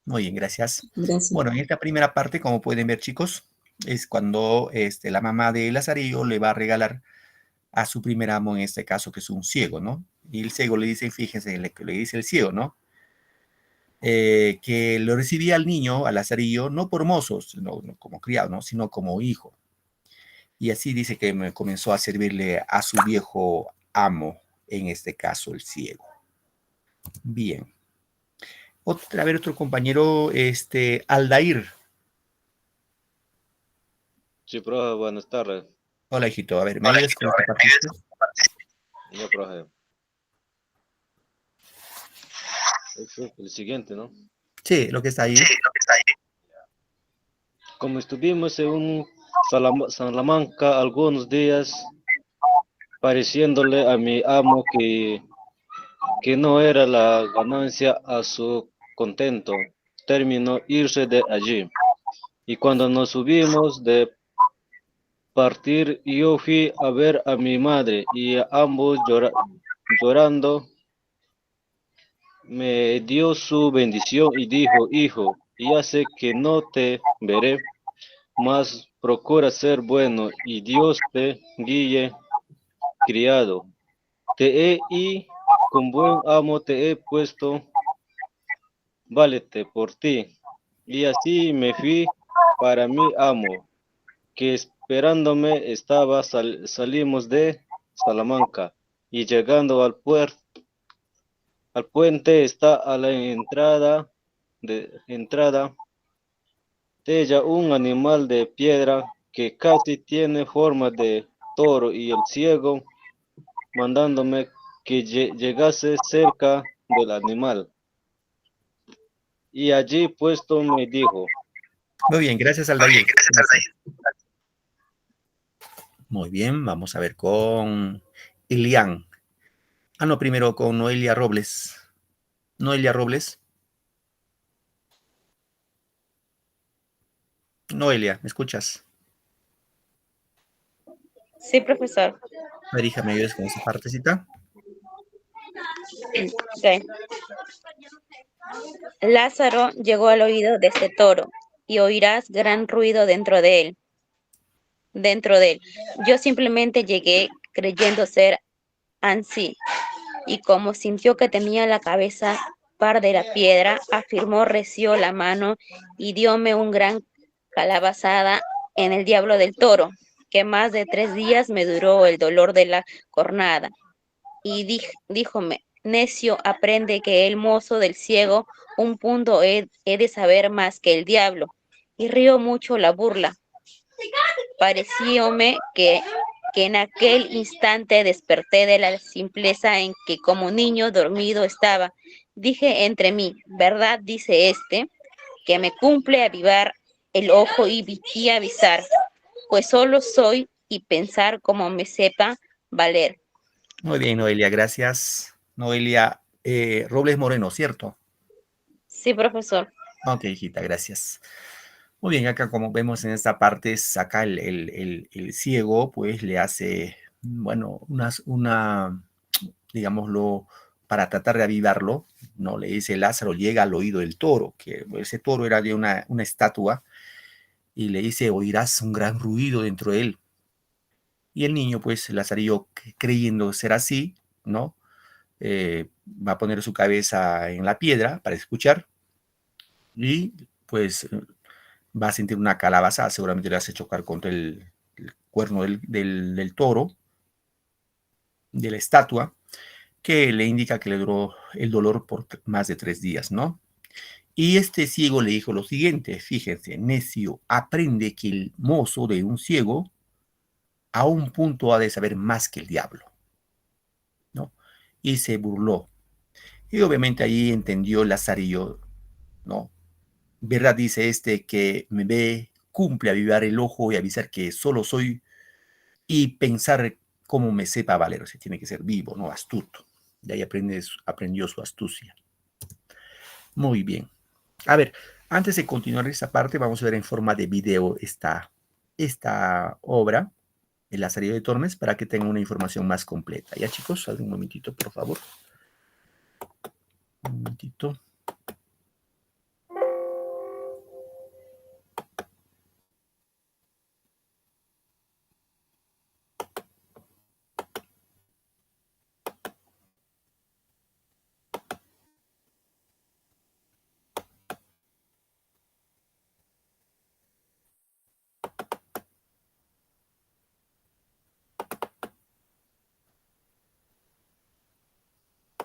Muy bien, gracias. Gracias. Bueno, en esta primera parte, como pueden ver, chicos, es cuando la mamá de Lazarillo le va a regalar a su primer amo, en este caso, que es un ciego, ¿no? Y el ciego le dice, fíjense, le dice el ciego, ¿no? Que lo recibía al niño, a Lazarillo, no por mozos, no como criado, ¿no? Sino como hijo. Y así dice que me comenzó a servirle a su viejo amo, en este caso, el ciego. Bien. A ver, otro compañero, Aldair. Sí, profe, buenas tardes. Hola, hijito. A ver, ¿me ayudas con esta parte? Ya, profe. Es el siguiente, ¿no? Sí, lo que está ahí. Como estuvimos en Salamanca algunos días, pareciéndole a mi amo que no era la ganancia a su contento, terminó irse de allí. Y cuando nos subimos de partir, yo fui a ver a mi madre y ambos llorando, me dio su bendición y dijo, hijo, ya sé que no te veré, mas procura ser bueno y Dios te guíe, criado. Te he y con buen amo te he puesto, válete por ti. Y así me fui para mi amo, que esperándome estaba, salimos de Salamanca, y llegando al puente está a la entrada de ella un animal de piedra que casi tiene forma de toro, y el ciego mandándome que llegase cerca del animal. Y allí puesto me dijo. Muy bien, gracias Aldair. Gracias. Muy bien, vamos a ver con Ilian. Ah, no, primero con Noelia Robles. Noelia Robles. Noelia, ¿me escuchas? Sí, profesor. Marija, ¿me ayudas con esa partecita? Ok. Lázaro llegó al oído de este toro, y oirás gran ruido dentro de él. Yo simplemente llegué creyendo ser ansí, y como sintió que tenía la cabeza par de la piedra, afirmó reció la mano y dióme un gran calabazada en el diablo del toro, que más de 3 días me duró el dolor de la cornada. Y díjome, necio, aprende que el mozo del ciego un punto he de saber más que el diablo. Y río mucho la burla. Parecióme que en aquel instante desperté de la simpleza en que como niño dormido estaba. Dije entre mí, ¿verdad? Dice este, que me cumple avivar el ojo y avisar, pues solo soy y pensar como me sepa valer. Muy bien, Noelia, gracias. Noelia Robles Moreno, ¿cierto? Sí, profesor. Ok, hijita, gracias. Muy bien, acá como vemos en esta parte, acá el ciego pues le hace, bueno, digámoslo, para tratar de avivarlo, ¿no? Le dice Lázaro, llega al oído del toro, que ese toro era de una estatua, y le dice, oirás un gran ruido dentro de él. Y el niño, pues, Lazarillo, creyendo ser así, ¿no? Va a poner su cabeza en la piedra para escuchar, y pues va a sentir una calabaza, seguramente le hace chocar contra el cuerno del toro, de la estatua, que le indica que le duró el dolor por más de 3 días, ¿no? Y este ciego le dijo lo siguiente, fíjense, necio, aprende que el mozo de un ciego a un punto ha de saber más que el diablo, ¿no? Y se burló. Y obviamente ahí entendió Lazarillo, ¿no? ¿Verdad? Dice este que me ve, cumple avivar el ojo y avisar que solo soy y pensar cómo me sepa valer. O sea, tiene que ser vivo, ¿no? Astuto. De ahí aprendió su astucia. Muy bien. A ver, antes de continuar esta parte, vamos a ver en forma de video esta obra, El Lazarillo de Tormes, para que tengan una información más completa. Ya, chicos, un momentito, por favor. Un momentito.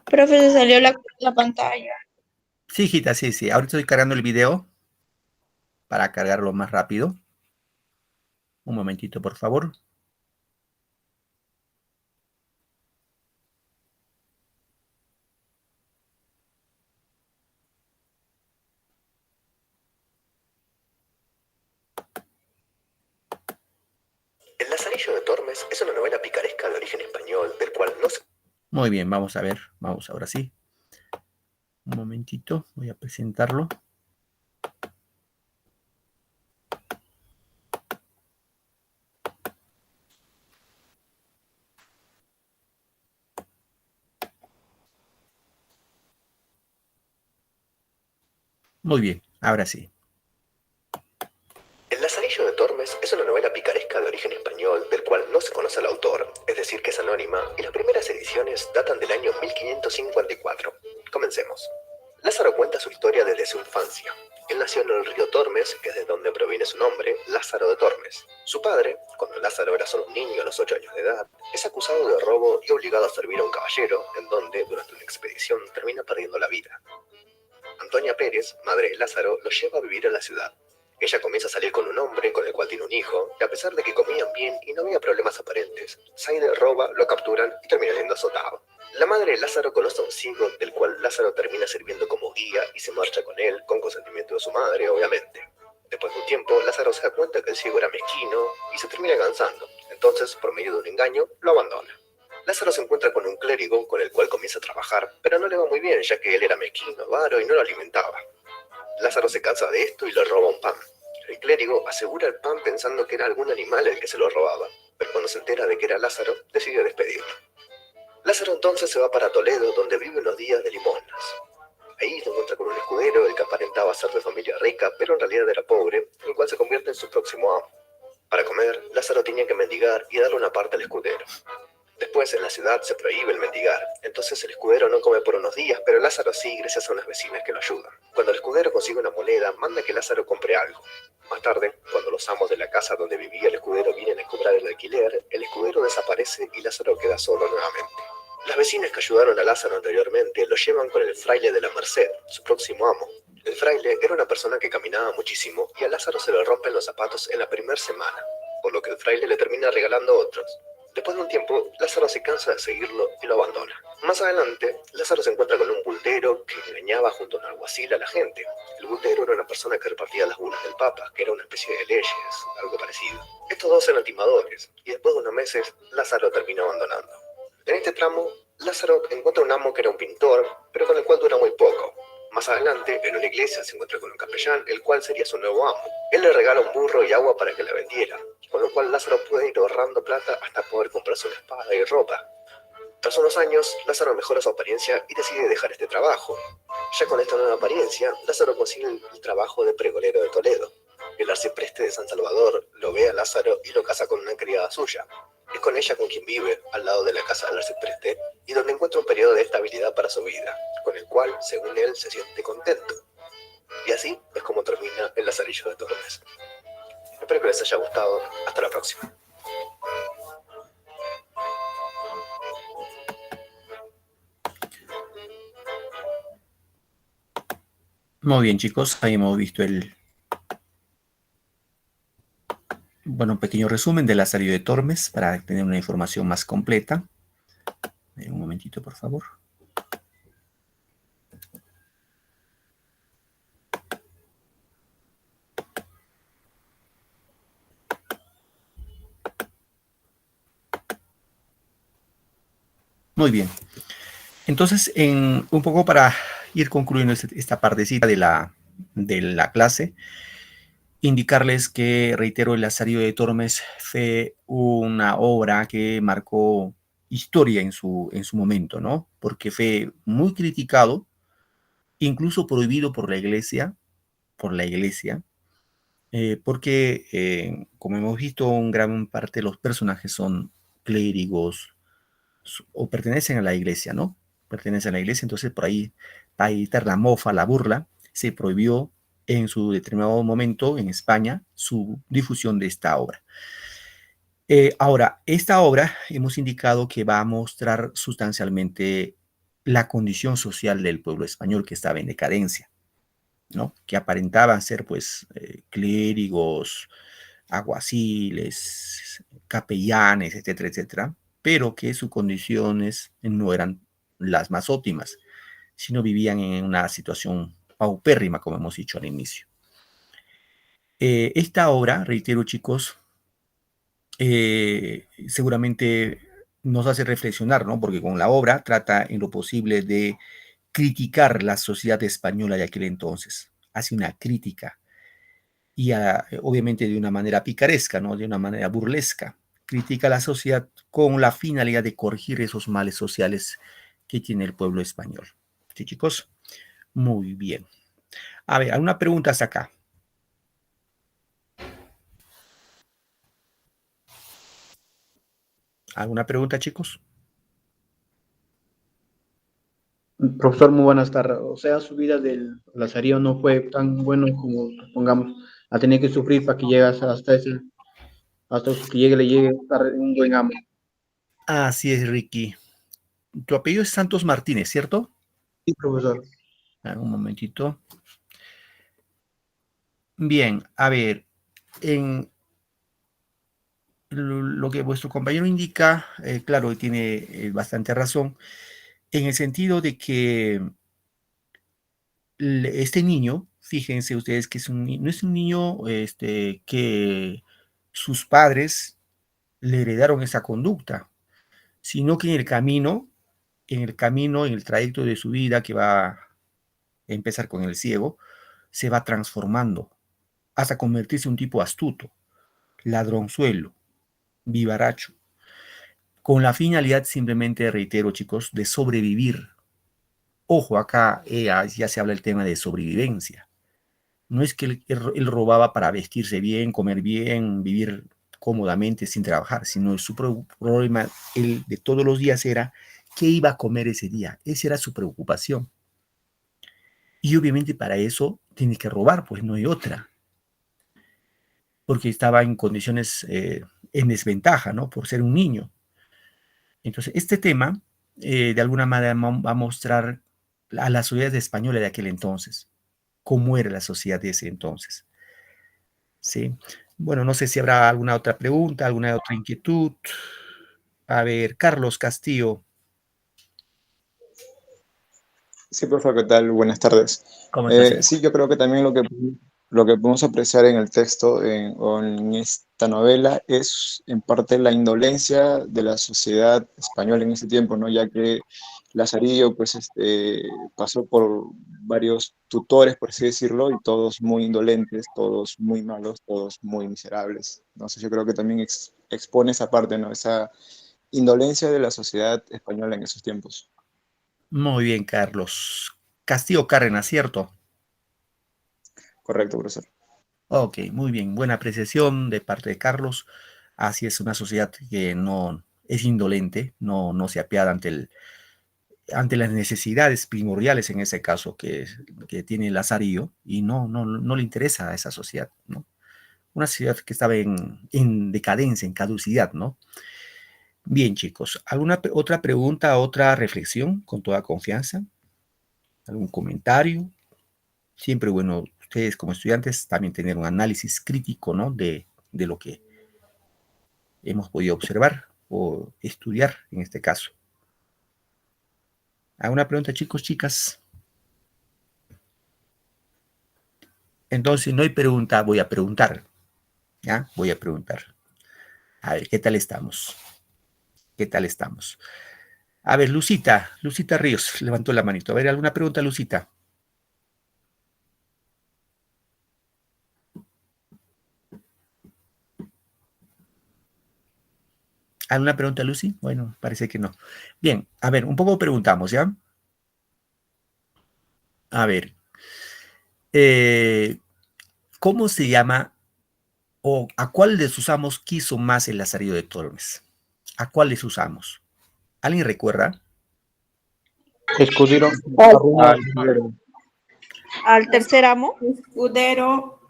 Profe, se salió la pantalla. Sí, hijita, sí, sí. Ahorita estoy cargando el video para cargarlo más rápido. Un momentito, por favor. El Lazarillo de Tormes es una novela picaresca de origen español, del cual no se... Muy bien, vamos a ver. Vamos ahora sí. Un momentito, voy a presentarlo. Muy bien, ahora sí. El Lazarillo de Tormes es una novela picaresca de origen español del cual no se conoce al autor, es decir, que es anónima, y las primeras ediciones datan del año 1554. Comencemos. Lázaro cuenta su historia desde su infancia. Él nació en el río Tormes, que es de donde proviene su nombre, Lázaro de Tormes. Su padre, cuando Lázaro era solo un niño a los 8 años de edad, es acusado de robo y obligado a servir a un caballero, en donde, durante una expedición, termina perdiendo la vida. Antonia Pérez, madre de Lázaro, lo lleva a vivir a la ciudad. Ella comienza a salir con un hombre con el cual tiene un hijo, y a pesar de que comían bien y no había problemas aparentes, Saide roba, lo capturan y termina siendo azotado. La madre de Lázaro conoce a un ciego, del cual Lázaro termina sirviendo como guía y se marcha con él, con consentimiento de su madre, obviamente. Después de un tiempo, Lázaro se da cuenta que el ciego era mezquino y se termina cansando. Entonces, por medio de un engaño, lo abandona. Lázaro se encuentra con un clérigo con el cual comienza a trabajar, pero no le va muy bien ya que él era mezquino, avaro y no lo alimentaba. Lázaro se cansa de esto y le roba un pan. El clérigo asegura el pan pensando que era algún animal el que se lo robaba, pero cuando se entera de que era Lázaro, decide despedirlo. Lázaro entonces se va para Toledo, donde vive unos días de limosnas. Ahí se encuentra con un escudero, el que aparentaba ser de familia rica, pero en realidad era pobre, el cual se convierte en su próximo amo. Para comer, Lázaro tenía que mendigar y darle una parte al escudero. Después, en la ciudad se prohíbe el mendigar, entonces el escudero no come por unos días, pero Lázaro sí, gracias a unas vecinas que lo ayudan. Cuando el escudero consigue una moneda, manda que Lázaro compre algo. Más tarde, cuando los amos de la casa donde vivía el escudero vienen a cobrar el alquiler, el escudero desaparece y Lázaro queda solo nuevamente. Las vecinas que ayudaron a Lázaro anteriormente lo llevan con el fraile de la Merced, su próximo amo. El fraile era una persona que caminaba muchísimo y a Lázaro se le rompen los zapatos en la primera semana, por lo que el fraile le termina regalando otros. Después de un tiempo, Lázaro se cansa de seguirlo y lo abandona. Más adelante, Lázaro se encuentra con un bultero que engañaba junto a un alguacil a la gente. El bultero era una persona que repartía las bulas del Papa, que era una especie de leyes, algo parecido. Estos dos eran timadores, y después de unos meses, Lázaro terminó abandonando. En este tramo, Lázaro encuentra un amo que era un pintor, pero con el cual dura muy poco. Más adelante, en una iglesia, se encuentra con un capellán, el cual sería su nuevo amo. Él le regala un burro y agua para que la vendiera, con lo cual Lázaro puede ir ahorrando plata hasta poder comprarse una espada y ropa. Tras unos años, Lázaro mejora su apariencia y decide dejar este trabajo. Ya con esta nueva apariencia, Lázaro consigue el trabajo de pregolero de Toledo. El arcipreste de San Salvador lo ve a Lázaro y lo casa con una criada suya. Es con ella con quien vive, al lado de la casa del arcipreste, y donde encuentra un periodo de estabilidad para su vida, con el cual, según él, se siente contento. Y así es como termina el Lazarillo de Tormes. Espero que les haya gustado. Hasta la próxima. Muy bien, chicos, ahí hemos visto un pequeño resumen del Lazarillo de Tormes para tener una información más completa. Un momentito, por favor. Muy bien. Entonces, un poco para ir concluyendo esta partecita de la clase, indicarles que, reitero, el Lazarillo de Tormes fue una obra que marcó historia en su momento, ¿no? Porque fue muy criticado, incluso prohibido por la iglesia, porque, como hemos visto, en gran parte de los personajes son clérigos o pertenecen a la iglesia, ¿no? Pertenecen a la iglesia, entonces por ahí, para evitar la mofa, la burla, se prohibió en su determinado momento en España su difusión de esta obra. Ahora, esta obra hemos indicado que va a mostrar sustancialmente la condición social del pueblo español que estaba en decadencia, ¿no? Que aparentaban ser, pues, clérigos, alguaciles, capellanes, etcétera, etcétera, pero que sus condiciones no eran las más óptimas, sino vivían en una situación paupérrima, como hemos dicho al inicio. Esta obra, reitero, chicos, seguramente nos hace reflexionar, ¿no? Porque con la obra trata en lo posible de criticar la sociedad española de aquel entonces, hace una crítica y obviamente de una manera picaresca, ¿no? De una manera burlesca. Critica a la sociedad con la finalidad de corregir esos males sociales que tiene el pueblo español. ¿Sí, chicos? Muy bien. A ver, alguna pregunta hasta acá. ¿Alguna pregunta, chicos? Profesor, muy buenas tardes. O sea, su vida del Lazarillo no fue tan bueno como, supongamos, a tener que sufrir para que llegue hasta que le llegue a estar un buen amo. Así es, Ricky. Tu apellido es Santos Martínez, ¿cierto? Sí, profesor. Un momentito. Bien, a ver, en lo que vuestro compañero indica, claro, tiene bastante razón, en el sentido de que este niño, fíjense ustedes que no es un niño que sus padres le heredaron esa conducta, sino que en el trayecto de su vida que va a empezar con el ciego, se va transformando hasta convertirse en un tipo astuto, ladronzuelo, vivaracho, con la finalidad simplemente, reitero chicos, de sobrevivir. Ojo, acá ya se habla el tema de sobrevivencia. No es que él robaba para vestirse bien, comer bien, vivir cómodamente sin trabajar, sino su problema de todos los días era qué iba a comer ese día. Esa era su preocupación. Y obviamente para eso tiene que robar, pues no hay otra. Porque estaba en condiciones en desventaja, ¿no? Por ser un niño. Entonces, este tema, de alguna manera, va a mostrar a la sociedad española de aquel entonces, cómo era la sociedad de ese entonces. ¿Sí? Bueno, no sé si habrá alguna otra pregunta, alguna otra inquietud. A ver, Carlos Castillo. Sí, profe, ¿qué tal? Buenas tardes. ¿Cómo estás? Sí, yo creo que también lo que podemos apreciar en el texto o en esta novela es en parte la indolencia de la sociedad española en ese tiempo, ¿no? Ya que Lazarillo pues, pasó por varios tutores, por así decirlo, y todos muy indolentes, todos muy malos, todos muy miserables. Entonces yo creo que también expone esa parte, ¿no? Esa indolencia de la sociedad española en esos tiempos. Muy bien, Carlos. Castillo Cárdenas, ¿cierto? Correcto, profesor. Ok, muy bien. Buena apreciación de parte de Carlos. Así es una sociedad que no es indolente, no se apiada ante las necesidades primordiales, en ese caso, que tiene Lazarillo, y no le interesa a esa sociedad, ¿no? Una sociedad que estaba en decadencia, en caducidad, ¿no? Bien, chicos, ¿alguna otra pregunta, otra reflexión con toda confianza? ¿Algún comentario? Siempre, bueno, ustedes como estudiantes también tener un análisis crítico, ¿no? De lo que hemos podido observar o estudiar en este caso. ¿Alguna pregunta, chicos, chicas? Entonces, no hay pregunta, voy a preguntar. ¿Ya? Voy a preguntar. A ver, ¿qué tal estamos? ¿Qué tal estamos? A ver, Lucita Ríos, levantó la manito. A ver, ¿alguna pregunta, Lucita? ¿Alguna pregunta, Lucy? Bueno, parece que no. Bien, a ver, un poco preguntamos, ¿ya? A ver, ¿cómo se llama o a cuál de sus amos quiso más el Lazarillo de Tormes? ¿A cuál de sus amos? ¿Alguien recuerda? Escudero. Al tercer amo. Escudero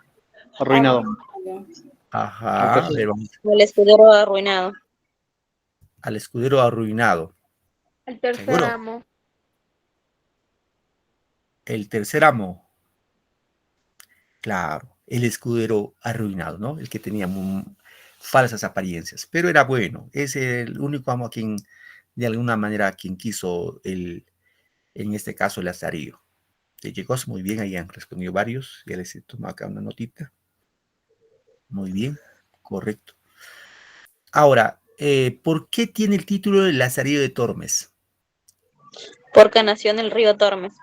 Arruinado. Ajá, a ver, vamos. El escudero arruinado. Al escudero arruinado. El tercer ¿Seguro? amo. El tercer amo. Claro, el escudero arruinado, ¿no? El que tenía falsas apariencias, pero era bueno. Es el único amo a quien, de alguna manera, quien quiso en este caso, el Lazarillo. Chicos, muy bien, ahí han respondido varios. Ya les he tomado acá una notita. Muy bien, correcto. Ahora, ¿por qué tiene el título de Lazarillo de Tormes? Porque nació en el río Tormes.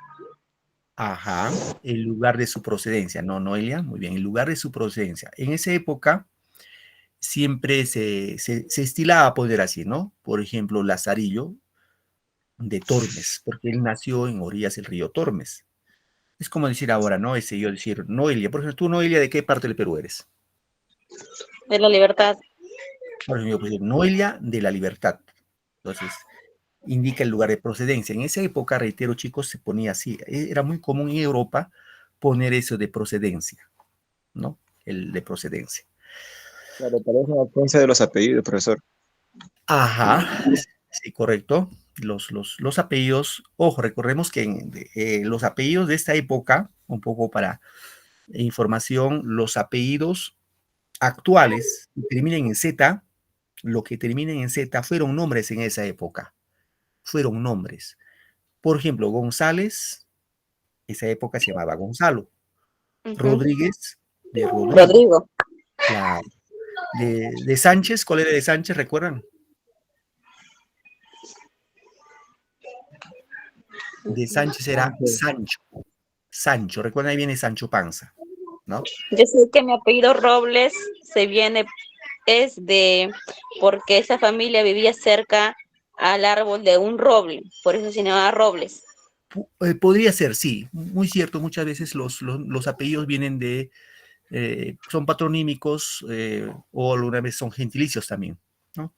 Ajá, el lugar de su procedencia, ¿no, Noelia? Muy bien, el lugar de su procedencia. En esa época siempre se estilaba poner así, ¿no? Por ejemplo, Lazarillo de Tormes, porque él nació en orillas del río Tormes. Es como decir ahora, ¿no? Yo decir, Noelia. Por ejemplo, tú, Noelia, ¿de qué parte del Perú eres? De la libertad. Por ejemplo, yo puedo decir, Noelia de la Libertad. Entonces, indica el lugar de procedencia. En esa época, reitero, chicos, se ponía así. Era muy común en Europa poner eso de procedencia, ¿no? El de procedencia. Claro, parece una ausencia de los apellidos, profesor. Ajá, sí, correcto. Los apellidos, ojo, recordemos que los apellidos de esta época, un poco para información, los apellidos actuales que terminen en Z, lo que terminen en Z fueron nombres en esa época, fueron nombres. Por ejemplo, González, esa época se llamaba Gonzalo. Rodríguez, de Rodrigo. Claro. De Sánchez, ¿cuál era de Sánchez? ¿Recuerdan? De Sánchez era Sancho. Sancho, recuerdan, ahí viene Sancho Panza, ¿no? Yo sé que mi apellido Robles porque esa familia vivía cerca al árbol de un roble, por eso se llamaba Robles. Podría ser, sí, muy cierto. Muchas veces los apellidos vienen son patronímicos o alguna vez son gentilicios también, ¿no?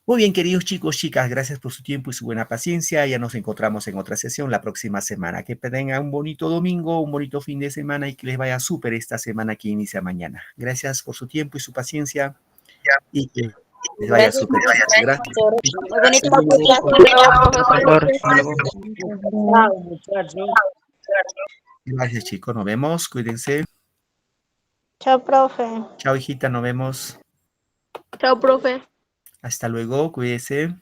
Muy bien, queridos chicos, chicas, gracias por su tiempo y su buena paciencia. Ya nos encontramos en otra sesión la próxima semana. Que tengan un bonito domingo, un bonito fin de semana y que les vaya súper esta semana que inicia mañana. Gracias por su tiempo y su paciencia y que les vaya súper. Gracias. Gracias, chicos. Nos vemos. Cuídense. Chao, profe. Chao, hijita. Nos vemos. Chao, profe. Hasta luego. Cuídense.